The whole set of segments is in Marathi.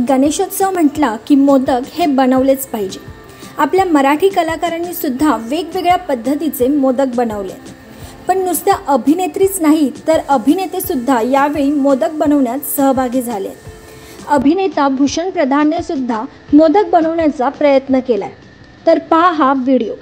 गणेशोत्सव म्हटला की मोदक हे बनवलेच पाहिजे। आपल्या मराठी कलाकारांनी सुद्धा वेगवेगळ्या पद्धतीचे मोदक बनवले, पण नुसत्या अभिनेत्रीच नाही तर अभिनेते सुद्धा यावेळी मोदक बनवण्यात सहभागी झाले। अभिनेता भूषण प्रधानने सुद्धा मोदक बनवण्याचा प्रयत्न केलाय, तर पहा हा व्हिडिओ।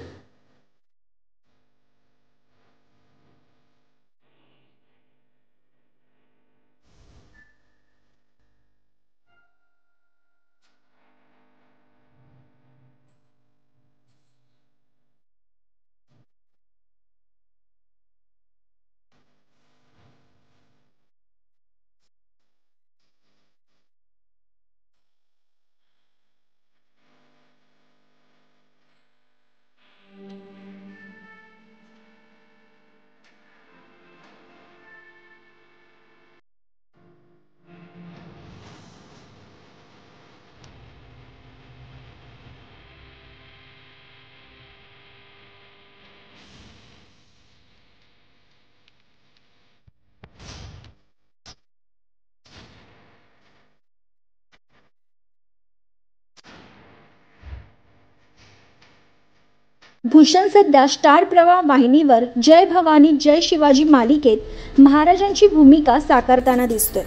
भूषण सध्या स्टार प्रवाह वाहिनीवर जय भवानी जय शिवाजी मालिकेत महाराजांची भूमिका साकारताना दिसतोय।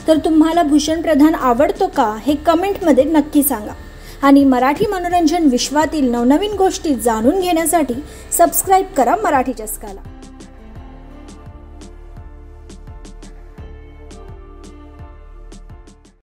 तर तुम्हाला भूषण प्रधान आवडतो का हे कमेंटमध्ये नक्की सांगा। आणि मराठी मनोरंजन विश्वातील नवनवीन गोष्टी जाणून घेण्यासाठी सबस्क्राइब करा मराठी चस्काला।